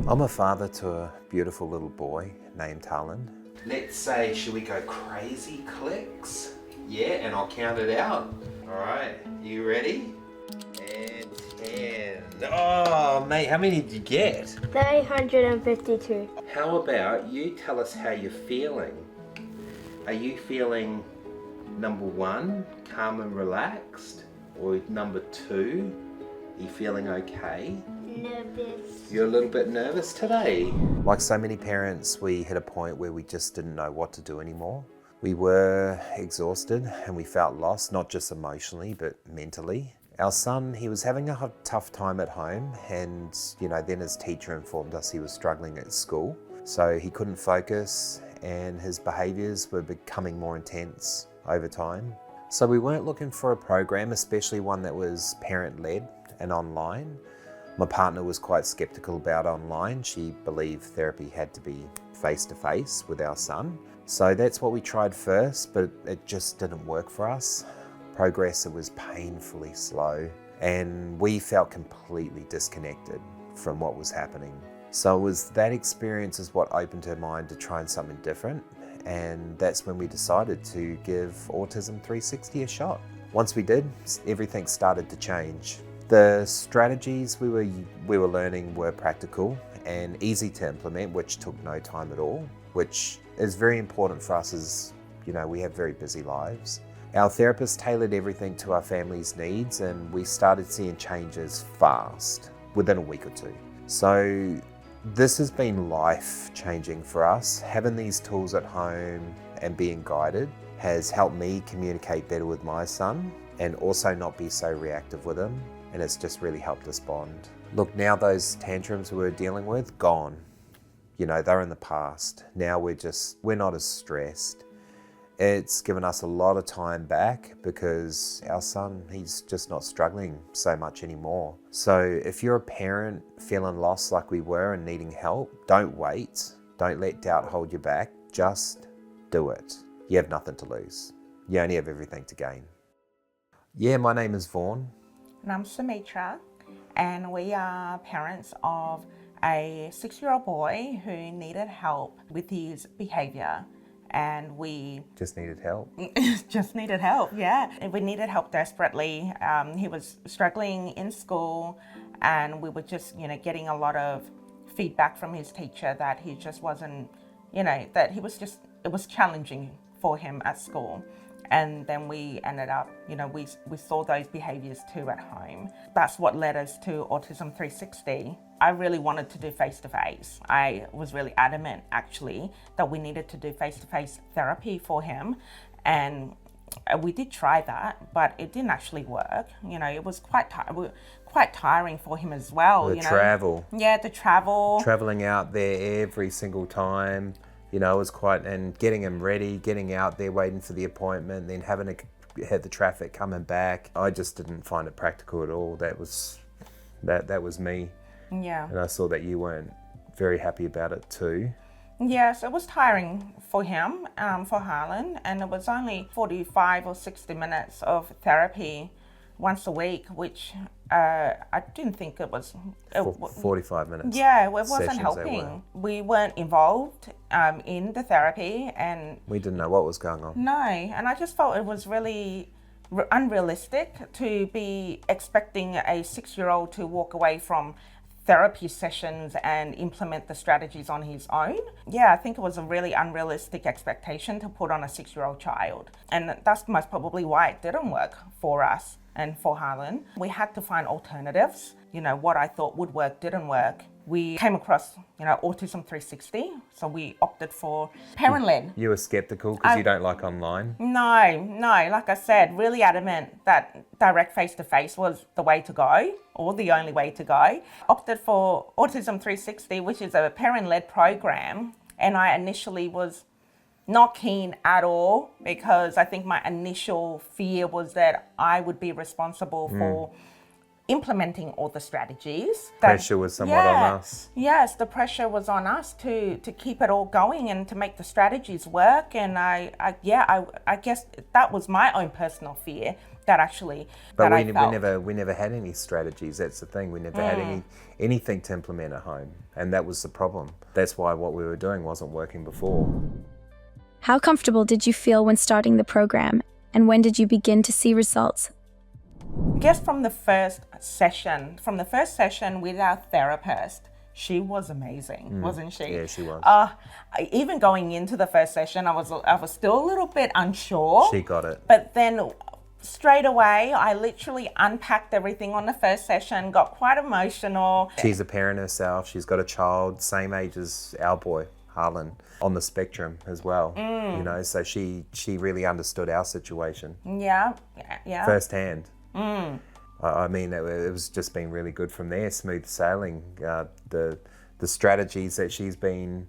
I'm a father to a beautiful little boy named Harlan. Let's say, should we go crazy clicks? Yeah, and I'll count it out. All right, you ready? And 10. Oh, mate, how many did you get? 952. How about you tell us how you're feeling? Are you feeling, number 1, calm and relaxed? Or number 2, are you feeling okay? Nervous. You're a little bit nervous today. Like so many parents, we hit a point where we just didn't know what to do anymore. We were exhausted and we felt lost, not just emotionally, but mentally. Our son, he was having a tough time at home, and then his teacher informed us he was struggling at school. So he couldn't focus and his behaviours were becoming more intense over time. So we weren't looking for a program, especially one that was parent-led and online. My partner was quite skeptical about online. She believed therapy had to be face-to-face with our son. So that's what we tried first, but it just didn't work for us. Progress, it was painfully slow, and we felt completely disconnected from what was happening. So it was that experience is what opened her mind to trying something different, and that's when we decided to give Autism 360 a shot. Once we did, everything started to change. The strategies we were learning were practical and easy to implement, which took no time at all, which is very important for us as, we have very busy lives. Our therapist tailored everything to our family's needs, and we started seeing changes fast, within a week or two. So this has been life-changing for us. Having these tools at home and being guided has helped me communicate better with my son and also not be so reactive with him. And it's just really helped us bond. Look, now those tantrums we were dealing with, gone. They're in the past. Now we're not as stressed. It's given us a lot of time back because our son, he's just not struggling so much anymore. So if you're a parent feeling lost like we were and needing help, don't wait. Don't let doubt hold you back. Just do it. You have nothing to lose. You only have everything to gain. Yeah, my name is Vaughn. And I'm Sumitra, and we are parents of a 6-year-old boy who needed help with his behaviour. And we just needed help. Just needed help, yeah. And we needed help desperately. He was struggling in school, and we were just, getting a lot of feedback from his teacher that he just wasn't, that it was challenging for him at school. And then we ended up, we saw those behaviours too at home. That's what led us to Autism 360. I really wanted to do face-to-face. I was really adamant, actually, that we needed to do face-to-face therapy for him. And we did try that, but it didn't actually work. It was quite tiring for him as well. Travel. Yeah, the travel. Travelling out there every single time. It was and getting him ready, getting out there, waiting for the appointment, then having to have the traffic coming back. I just didn't find it practical at all. That was me. Yeah. And I saw that you weren't very happy about it too. Yes, it was tiring for him, for Harlan, and it was only 45 or 60 minutes of therapy once a week, which I didn't think it was... 45 minutes. Yeah, it wasn't helping. We weren't involved in the therapy, and... We didn't know what was going on. No, and I just felt it was really unrealistic to be expecting a 6-year-old to walk away from therapy sessions and implement the strategies on his own. Yeah, I think it was a really unrealistic expectation to put on a 6-year-old child. And that's most probably why it didn't work for us and for Harlan. We had to find alternatives. What I thought would work didn't work. We came across, Autism 360, so we opted for parent-led. You were skeptical because you don't like online? No, like I said, really adamant that direct face-to-face was the way to go, or the only way to go. Opted for Autism 360, which is a parent-led program, and I initially was not keen at all because I think my initial fear was that I would be responsible for implementing all the strategiguess Pressure was somewhat on us. Yes, the pressure was on us to keep it all going and to make the strategies work. And I guess that was my own personal fear, that actually But that I felt. we never had any strategies. That's the thing. We never had anything to implement at home, and that was the problem. That's why what we were doing wasn't working before. How comfortable did you feel when starting the program, and when did you begin to see results? I guess from the first session with our therapist, she was amazing, wasn't she? Yeah, she was. Even going into the first session, I was still a little bit unsure. She got it. But then straight away, I literally unpacked everything on the first session, got quite emotional. She's a parent herself. She's got a child same age as our boy, Harlan, on the spectrum as well. You know, so she really understood our situation. Yeah. Firsthand. I mean, it was just been really good from there, smooth sailing. The strategies that she's been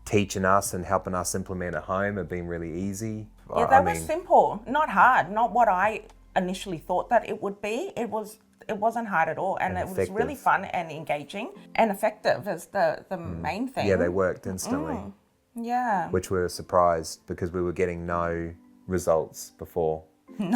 teaching us and helping us implement at home have been really easy. Yeah, they were simple, not hard, not what I initially thought that it would be. It wasn't hard at all, and it was really fun and engaging and effective is the main thing. Yeah, they worked instantly. Yeah. Which we were surprised because we were getting no results before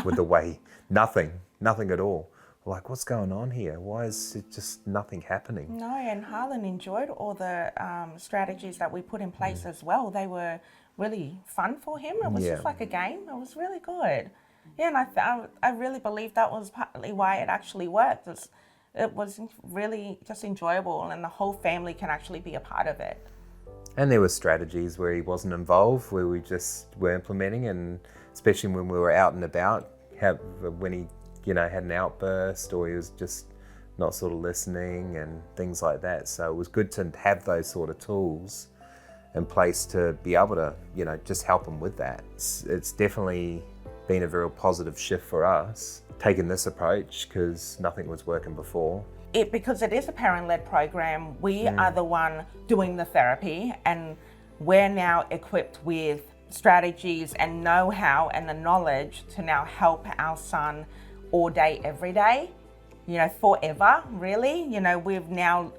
with the way, nothing at all. Like, what's going on here? Why is it just nothing happening? No, and Harlan enjoyed all the strategies that we put in place as well. They were really fun for him. It was just like a game. It was really good. Yeah, and I really believe that was partly why it actually worked. It was really just enjoyable, and the whole family can actually be a part of it. And there were strategies where he wasn't involved, where we just were implementing, and especially when we were out and about, when he had an outburst or he was just not sort of listening and things like that. So it was good to have those sort of tools in place to be able to, just help him with that. It's definitely been a very positive shift for us, taking this approach because nothing was working before. Because it is a parent-led program, we are the one doing the therapy, and we're now equipped with strategies and know-how and the knowledge to now help our son all day, every day, forever, really. We've now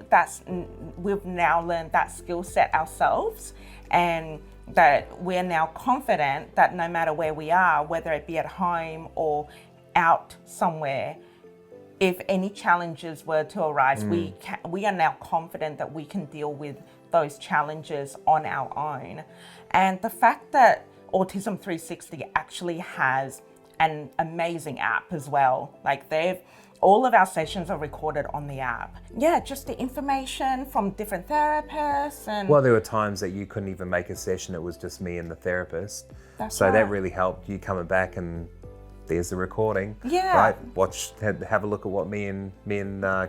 learned that skill set ourselves, and that we're now confident that no matter where we are, whether it be at home or out somewhere, if any challenges were to arise, we are now confident that we can deal with those challenges on our own. And the fact that Autism 360 actually has an amazing app as well. Like all of our sessions are recorded on the app. Yeah, just the information from different therapists and... Well, there were times that you couldn't even make a session. It was just me and the therapist. That's so right. That really helped you coming back and there's the recording. Yeah. Right, have a look at what me and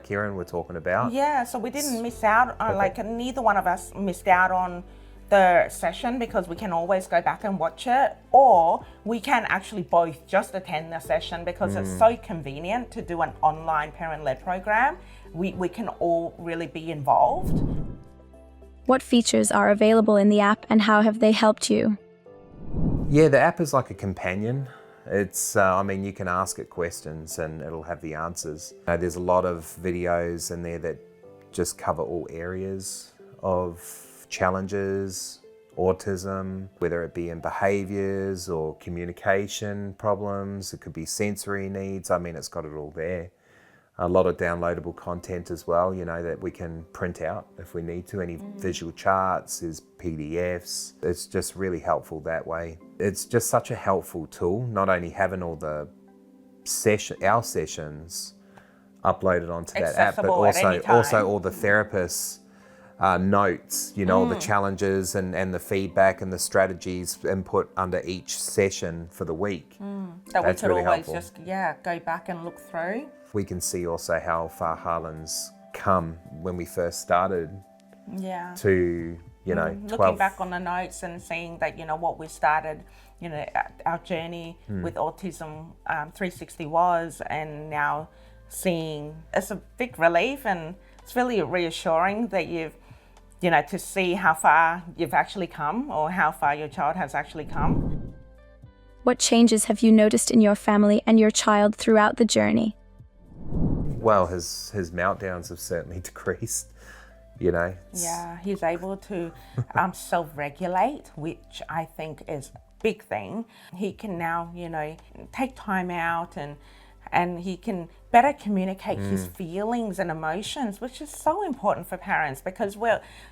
Kieran were talking about. Yeah, so we didn't miss out on, neither one of us missed out on the session because we can always go back and watch it, or we can actually both just attend the session because it's so convenient to do an online parent-led program. We can all really be involved. What features are available in the app and how have they helped you? Yeah, the app is like a companion. It's, you can ask it questions and it'll have the answers. There's a lot of videos in there that just cover all areas of challenges, autism, whether it be in behaviours or communication problems, it could be sensory needs. It's got it all there. A lot of downloadable content as well, that we can print out if we need to. Any visual charts, there's PDFs. It's just really helpful that way. It's just such a helpful tool, not only having all the our sessions uploaded onto that app, but also all the therapists' notes, all the challenges and the feedback and the strategies input under each session for the week. That That's we could really always helpful. just go back and look through. We can see also how far Harlan's come when we first started to, Looking 12. back on the notes and seeing that, what we started, our journey with Autism 360 was, and now seeing, it's a big relief, and it's really reassuring that you've, to see how far you've actually come or how far your child has actually come. What changes have you noticed in your family and your child throughout the journey? Well, his meltdowns have certainly decreased, Yeah, he's able to self-regulate, which I think is a big thing. He can now, take time out and and he can better communicate his feelings and emotions, which is so important for parents because we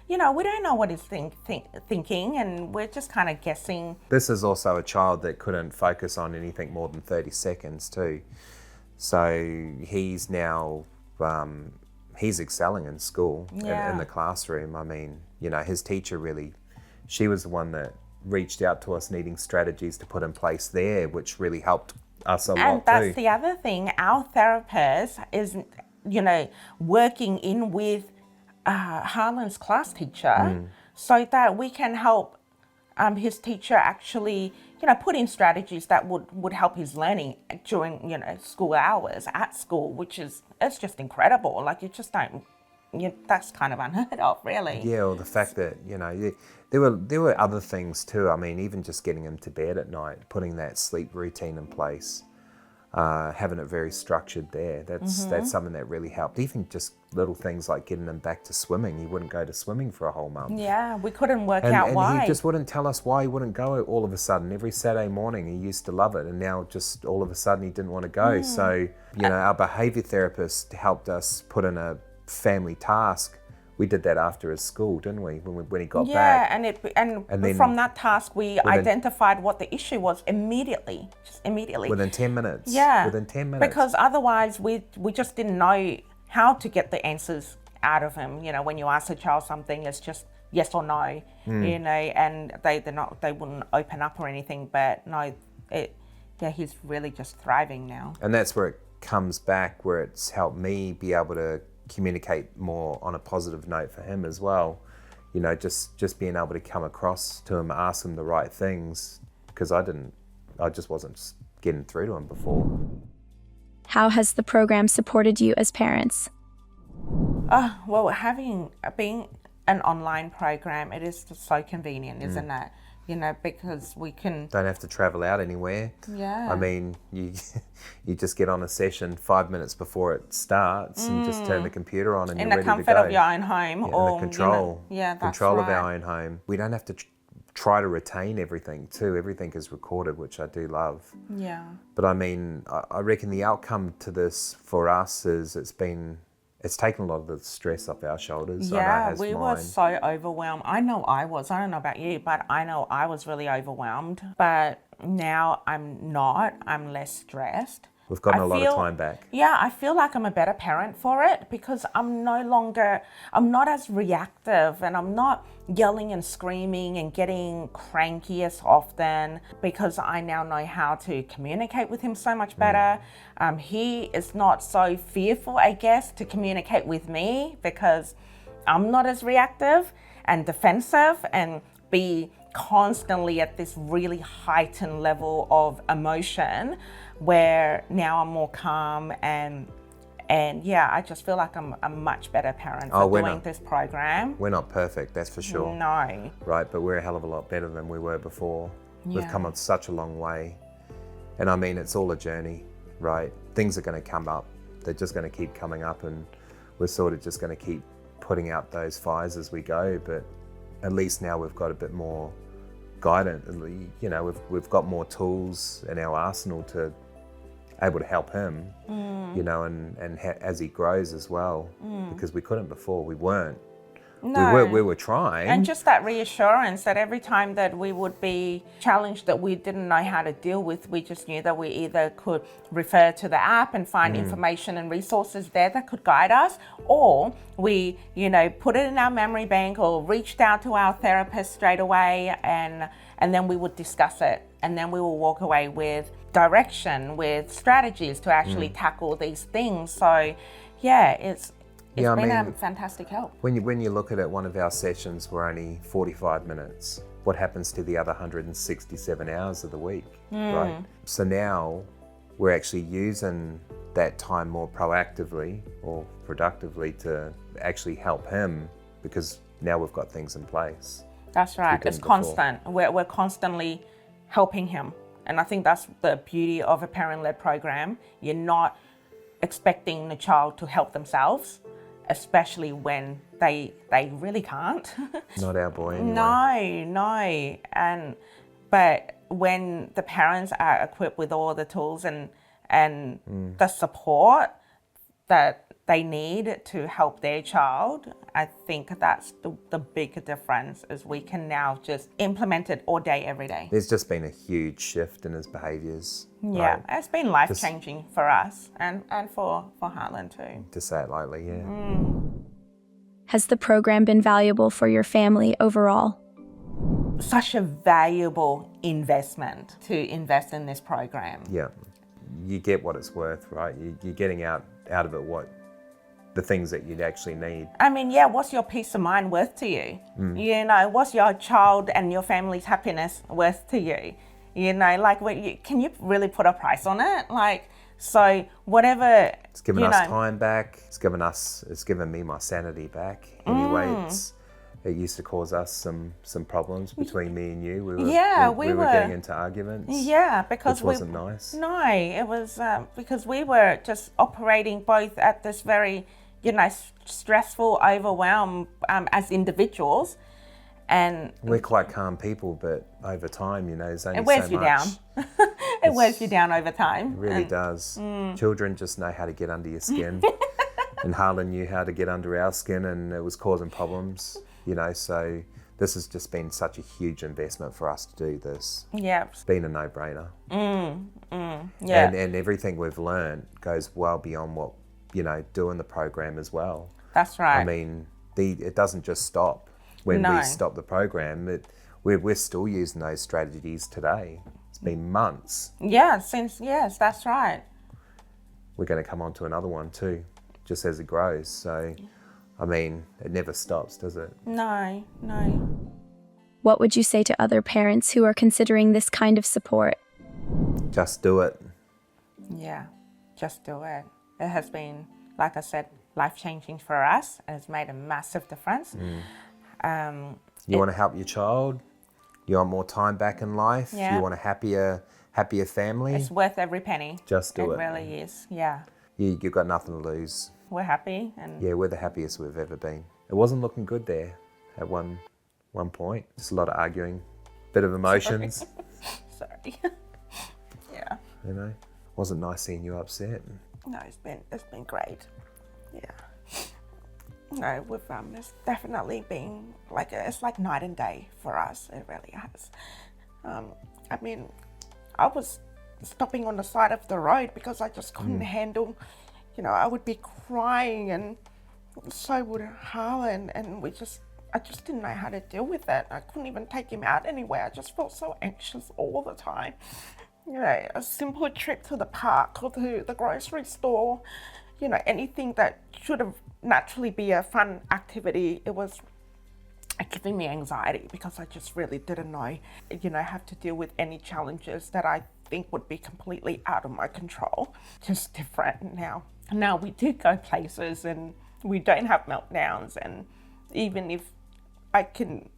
don't know what he's thinking, and we're just kind of guessing. This is also a child that couldn't focus on anything more than 30 seconds too. So he's now, he's excelling in school, in the classroom. I mean, his teacher really, she was the one that reached out to us needing strategies to put in place there, which really helped us a lot too. And that's the other thing, our therapist is, working in with Harlan's class teacher so that we can help his teacher actually, put in strategies that would help his learning during, school hours at school, it's just incredible. Like you just don't, that's kind of unheard of, really. Yeah, or the fact that, there were other things too. I mean, even just getting him to bed at night, putting that sleep routine in place, having it very structured there. That's something that really helped. Even just little things like getting him back to swimming. He wouldn't go to swimming for a whole month. Yeah, we couldn't work out why. And he just wouldn't tell us why he wouldn't go all of a sudden. Every Saturday morning he used to love it, and now just all of a sudden he didn't want to go. So, our behaviour therapist helped us put in a family task. We did that after his school, didn't we? When he got back. Yeah, and then from that task, we identified what the issue was immediately. Within 10 minutes. Yeah. Within 10 minutes. Because otherwise, we just didn't know how to get the answers out of him. When you ask a child something, it's just yes or no. And they wouldn't open up or anything. But no, he's really just thriving now. And that's where it comes back, where it's helped me be able to communicate more on a positive note for him as well. Just being able to come across to him, ask him the right things, because I just wasn't getting through to him before. How has the program supported you as parents? Well, being an online program, it is just so convenient, isn't it? Because we can... Don't have to travel out anywhere. Yeah. I mean, you just get on a session 5 minutes before it starts and just turn the computer on and you're ready to go. In the comfort of your own home. Or the control. That's control of right. our own home. We don't have to try to retain everything too. Everything is recorded, which I do love. Yeah. But I mean, I reckon the outcome to this for us is it's taken a lot of the stress off our shoulders. Yeah, we were so overwhelmed. I know I was. I don't know about you, but I know I was really overwhelmed. But now I'm not. I'm less stressed. We've gotten a lot of time back. Yeah, I feel like I'm a better parent for it because I'm not as reactive, and I'm not yelling and screaming and getting cranky as often because I now know how to communicate with him so much better. He is not so fearful, I guess, to communicate with me because I'm not as reactive and defensive and be constantly at this really heightened level of emotion, where now I'm more calm and yeah, I just feel like I'm a much better parent for doing this program. We're not perfect, that's for sure. No. Right, but we're a hell of a lot better than we were before. Yeah. We've come on such a long way. And I mean, it's all a journey, right? Things are going to come up. They're just going to keep coming up, and we're sort of just going to keep putting out those fires as we go. But at least now we've got a bit more guidance. We've got more tools in our arsenal to able to help him, and as he grows as well, because we couldn't before. We weren't. No. We were trying. And just that reassurance that every time that we would be challenged that we didn't know how to deal with, we just knew that we either could refer to the app and find information and resources there that could guide us, or we, put it in our memory bank or reached out to our therapist straight away, and then we would discuss it. And then we will walk away with direction, with strategies to actually tackle these things. So, yeah, it's been a fantastic help. When you look at it, one of our sessions were only 45 minutes. What happens to the other 167 hours of the week, right? So now we're actually using that time more proactively or productively to actually help him, because now we've got things in place. That's right. It's constant. We're constantly helping him. And I think that's the beauty of a parent-led program. You're not expecting the child to help themselves, especially when they really can't. Not our boy anyway. No. But when the parents are equipped with all the tools and and the support that they need to help their child. I think that's the big difference, is we can now just implement it all day, every day. There's just been a huge shift in his behaviours. Yeah, right? it's been life-changing for us and for Harlan too. To say it lightly, yeah. Has the program been valuable for your family overall? Such a valuable investment to invest in this program. Yeah. You get what it's worth, right? You're getting out of it the things that you'd actually need. I mean, yeah, what's your peace of mind worth to you? You know, what's your child and your family's happiness worth to you? You know, like, can you really put a price on it? Like, so whatever. It's given us time back. It's given me my sanity back. Anyway, it used to cause us some problems between me and you. We were getting into arguments. Yeah, because which wasn't nice. No, it was because we were just operating both at this very, stressful, overwhelmed as individuals, and we're quite calm people, but over time, there's only it wears so you much. down. It wears you down over time. It really does. Children just know how to get under your skin, and Harlan knew how to get under our skin, and it was causing problems. So this has just been such a huge investment for us to do this. Yeah. It's been a no-brainer. Yeah. And everything we've learned goes well beyond what, doing the program as well. That's right. I mean, it doesn't just stop when we stop the program. We're still using those strategies today. It's been months. Yeah, yes, that's right. We're going to come on to another one too, just as it grows. So, I mean, it never stops, does it? No. What would you say to other parents who are considering this kind of support? Just do it. Yeah, just do it. It has been, like I said, life-changing for us. It has made a massive difference. You want to help your child? You want more time back in life? Yeah. You want a happier family? It's worth every penny. Just do it. It really is, yeah. You've got nothing to lose. We're happy. And Yeah, we're the happiest we've ever been. It wasn't looking good there at one point. Just a lot of arguing, bit of emotions. Sorry. Yeah. Wasn't nice seeing you upset. No, it's been great. Yeah. No, it's definitely been it's like night and day for us. It really has. I mean, I was stopping on the side of the road because I just couldn't handle, I would be crying, and so would Harlan, and I just didn't know how to deal with it. I couldn't even take him out anywhere. I just felt so anxious all the time. A simple trip to the park or to the grocery store, anything that should have naturally be a fun activity, it was giving me anxiety because I just really didn't know, have to deal with any challenges that I think would be completely out of my control. Just different now. Now we do go places and we don't have meltdowns, and even if I can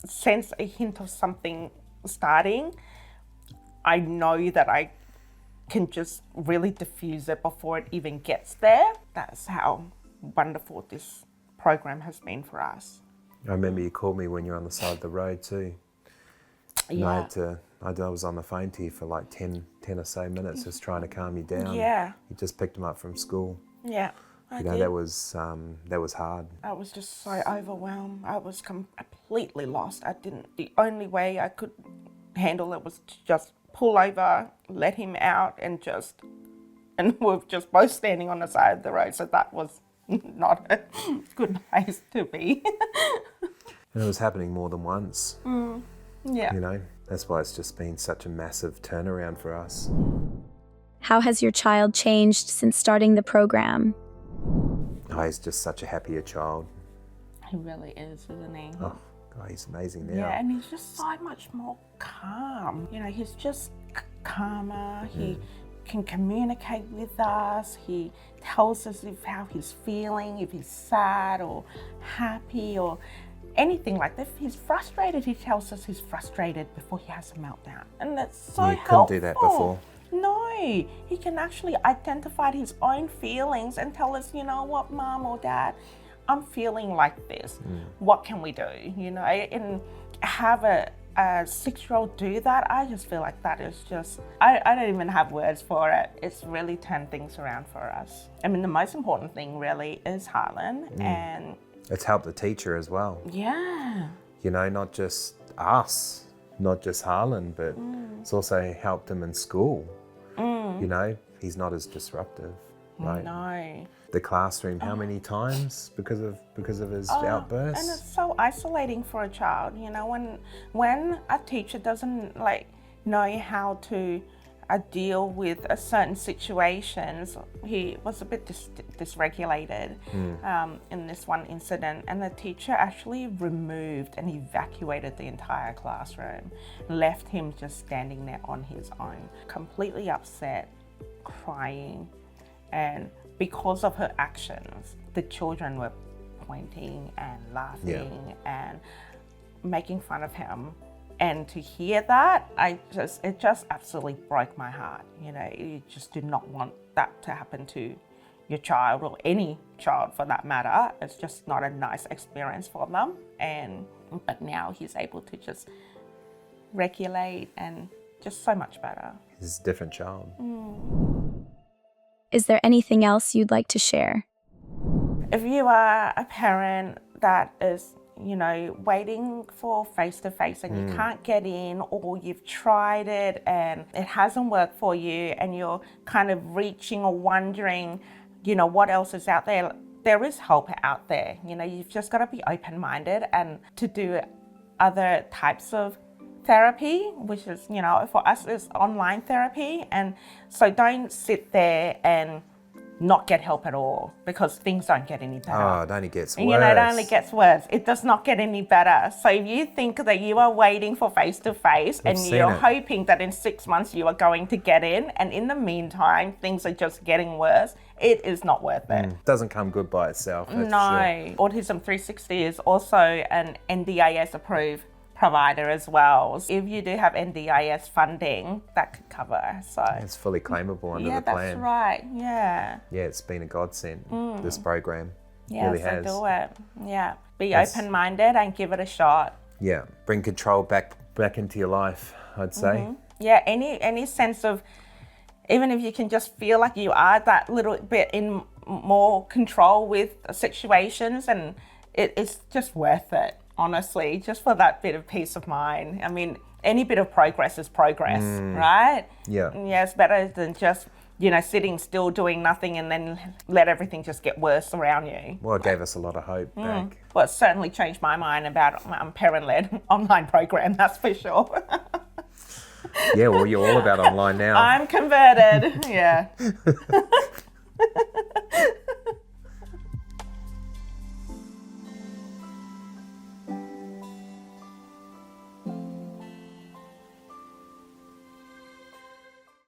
sense a hint of something starting, I know that I can just really diffuse it before it even gets there. That's how wonderful this program has been for us. I remember you called me when you were on the side of the road too. And Yeah. I was on the phone to you for like 10 or so minutes just trying to calm you down. Yeah. You just picked him up from school. Yeah, I That did. was hard. I was just so overwhelmed. I was completely lost. The only way I could handle it was to just pull over, let him out, and we're just both standing on the side of the road. So that was not a good place to be. And it was happening more than once. Yeah. That's why it's just been such a massive turnaround for us. How has your child changed since starting the program? Oh, he's just such a happier child. He really is, isn't he? Oh, God, he's amazing now. Yeah, and he's just so much more calm. He's just calmer. He can communicate with us. He tells us how he's feeling, if he's sad or happy or anything like that. If he's frustrated, he tells us he's frustrated before he has a meltdown. And that's so You helpful. couldn't do that before. No, he can actually identify his own feelings and tell us, you know what, Mom or Dad, I'm feeling like this. What can we do? And have a a 6-year-old do that, I just feel like that is just, I don't even have words for it. It's really turned things around for us. I mean, the most important thing really is Harlan, and It's helped the teacher as well. yeah. You know, not just us, not just Harlan, but it's also helped him in school. You know, he's not as disruptive, right? No. The classroom, how many times because of his outbursts? And it's so isolating for a child, you know, when a teacher doesn't know how to deal with a certain situations. He was a bit dysregulated in this one incident, and the teacher actually removed and evacuated the entire classroom, left him just standing there on his own, completely upset, crying, and because of her actions, the children were pointing and laughing and making fun of him. And to hear that, it just absolutely broke my heart. You know, you just do not want that to happen to your child or any child for that matter. It's just not a nice experience for them. But now he's able to just regulate and just so much better. He's a different child. Is there anything else you'd like to share? If you are a parent that is, you know, waiting for face-to-face and you can't get in, or you've tried it and it hasn't worked for you, and you're kind of reaching or wondering, you know, what else is out there, there is help out there. You know, you've just got to be open-minded and to do other types of therapy, which is, you know, for us is online therapy. And so don't sit there and not get help at all, because things don't get any better. Oh, it only gets worse. You know, it only gets worse. It does not get any better. So if you think that you are waiting for face-to-face and you're hoping that in 6 months you are going to get in, and in the meantime things are just getting worse, it is not worth it. Doesn't come good by itself. That's No. for sure. Autism 360 is also an NDIS approved provider as well. If you do have NDIS funding, that could cover. So It's fully claimable under yeah, the plan. that's right. Yeah. Yeah, it's been a godsend, this program. Yeah, really so has. do it. Yeah. Be That's- open-minded and give it a shot. Yeah, bring control back into your life, I'd say. Yeah, any sense of, even if you can just feel like you are that little bit in more control with situations, and it's just worth it, honestly, just for that bit of peace of mind. I mean, any bit of progress is progress, right? Yeah. Yeah, it's better than just, you know, sitting still doing nothing and then let everything just get worse around you. Well, it gave us a lot of hope back. Well, it certainly changed my mind about parent-led online program, that's for sure. Yeah, well, you're all about online now. I'm converted, yeah.